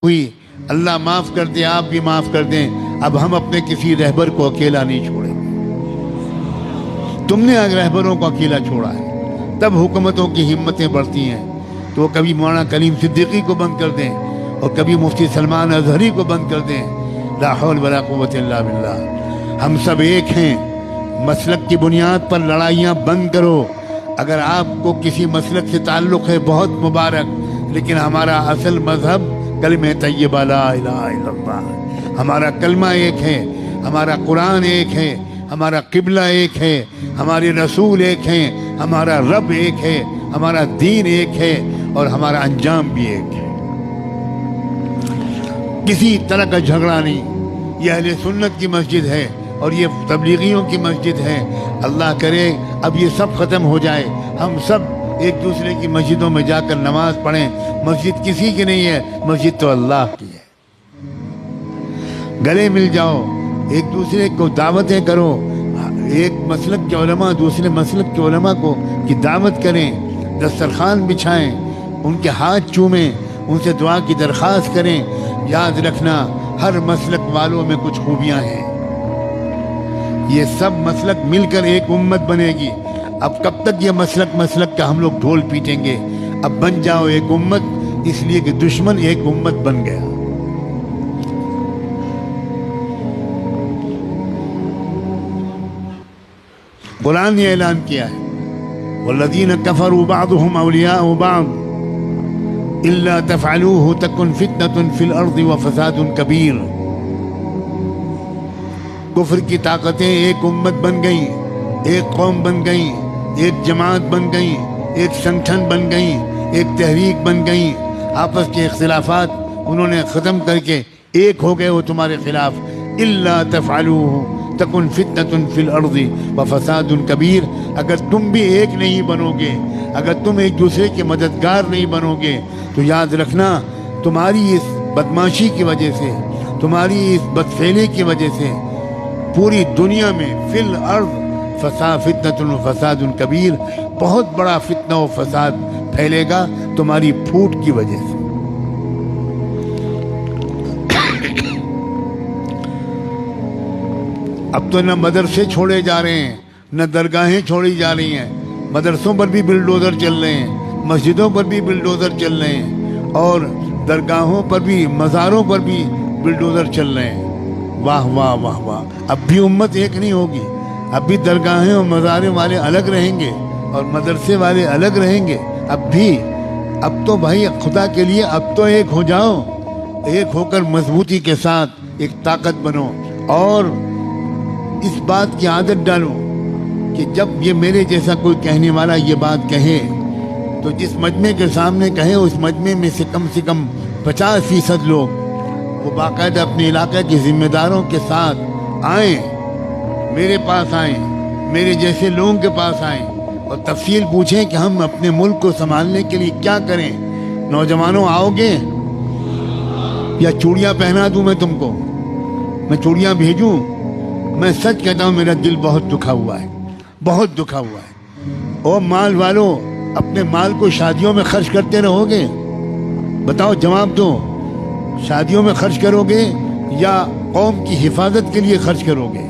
ہوئی، اللہ معاف کر دے، آپ بھی معاف کر دیں۔ اب ہم اپنے کسی رہبر کو اکیلا نہیں چھوڑیں گے۔ تم نے رہبروں کو اکیلا چھوڑا ہے، تب حکومتوں کی ہمتیں بڑھتی ہیں۔ تو وہ کبھی مولانا کلیم صدیقی کو بند کر دیں اور کبھی مفتی سلمان اظہری کو بند کر دیں۔ لا حول ولا قوت الا باللہ۔ ہم سب ایک ہیں، مسلک کی بنیاد پر لڑائیاں بند کرو۔ اگر آپ کو کسی مسلک سے تعلق ہے بہت مبارک، لیکن ہمارا اصل مذہب کلمہ طیبہ لا الہ الا اللہ۔ ہمارا کلمہ ایک ہے، ہمارا قرآن ایک ہے، ہمارا قبلہ ایک ہے، ہمارے رسول ایک ہیں، ہمارا رب ایک ہے، ہمارا دین ایک ہے اور ہمارا انجام بھی ایک ہے۔ کسی طرح کا جھگڑا نہیں۔ یہ اہل سنت کی مسجد ہے اور یہ تبلیغیوں کی مسجد ہے۔ اللہ کرے اب یہ سب ختم ہو جائے، ہم سب ایک دوسرے کی مسجدوں میں جا کر نماز پڑھیں۔ مسجد کسی کی نہیں ہے، مسجد تو اللہ کی ہے۔ گلے مل جاؤ، ایک دوسرے کو دعوتیں کرو۔ ایک مسلک کے علماء دوسرے مسلک کے علماء کو کی دعوت کریں، دسترخوان بچھائیں، ان کے ہاتھ چومیں، ان سے دعا کی درخواست کریں۔ یاد رکھنا ہر مسلک والوں میں کچھ خوبیاں ہیں۔ یہ سب مسلک مل کر ایک امت بنے گی۔ اب کب تک یہ مسلک کا ہم لوگ ڈھول پیٹیں گے؟ اب بن جاؤ ایک امت، اس لیے کہ دشمن ایک امت بن گیا۔ قرآن نے اعلان کیا ہے والذین کفروا بعضهم اولیاء بعض الا تفعلوه تکن فتنة فی الارض وفساد کبیر۔ کفر کی طاقتیں ایک امت بن گئیں، ایک قوم بن گئیں، ایک جماعت بن گئیں، ایک سنگٹھن بن گئیں، ایک تحریک بن گئیں۔ آپس کے اختلافات انہوں نے ختم کر کے ایک ہو گئے وہ تمہارے خلاف۔ الا تفعلوه تکن فتنة فی الارض وفساد کبیر۔ اگر تم بھی ایک نہیں بنو گے، اگر تم ایک دوسرے کے مددگار نہیں بنو گے تو یاد رکھنا تمہاری اس بدماشی کی وجہ سے، تمہاری اس بدفعلی کی وجہ سے پوری دنیا میں فی الارض فتنة و فساد کبیر، بہت بڑا فتنہ و فساد پھیلے گا تمہاری پھوٹ کی وجہ سے۔ اب تو نہ مدرسے چھوڑے جا رہے ہیں، نہ درگاہیں چھوڑی جا رہی ہیں۔ مدرسوں پر بھی بلڈوزر چل رہے ہیں، مسجدوں پر بھی بلڈوزر چل رہے ہیں، اور درگاہوں پر بھی، مزاروں پر بھی بلڈوزر چل رہے ہیں۔ واہ واہ واہ واہ۔ اب بھی امت ایک نہیں ہوگی، اب بھی درگاہیں اور مزاریں والے الگ رہیں گے اور مدرسے والے الگ رہیں گے۔ اب تو بھائی خدا کے لیے اب تو ایک ہو جاؤ، ایک ہو کر مضبوطی کے ساتھ ایک طاقت بنو، اور اس بات کی عادت ڈالو کہ جب یہ میرے جیسا کوئی کہنے والا یہ بات کہے تو جس مجمع کے سامنے کہے اس مجمع میں سے کم 50% لوگ وہ باقاعدہ اپنے علاقے کے ذمہ داروں کے ساتھ آئیں، میرے پاس آئیں، میرے جیسے لوگوں کے پاس آئیں اور تفصیل پوچھیں کہ ہم اپنے ملک کو سنبھالنے کے لیے کیا کریں۔ نوجوانوں آؤ گے یا چوڑیاں پہنا دوں میں تم کو؟ میں چوڑیاں بھیجوں؟ میں سچ کہتا ہوں میرا دل بہت دکھا ہوا ہے، بہت دکھا ہوا ہے۔ اور مال والوں اپنے مال کو شادیوں میں خرچ کرتے رہو گے؟ بتاؤ، جواب دو۔ شادیوں میں خرچ کرو گے یا قوم کی حفاظت کے لیے خرچ کرو گے؟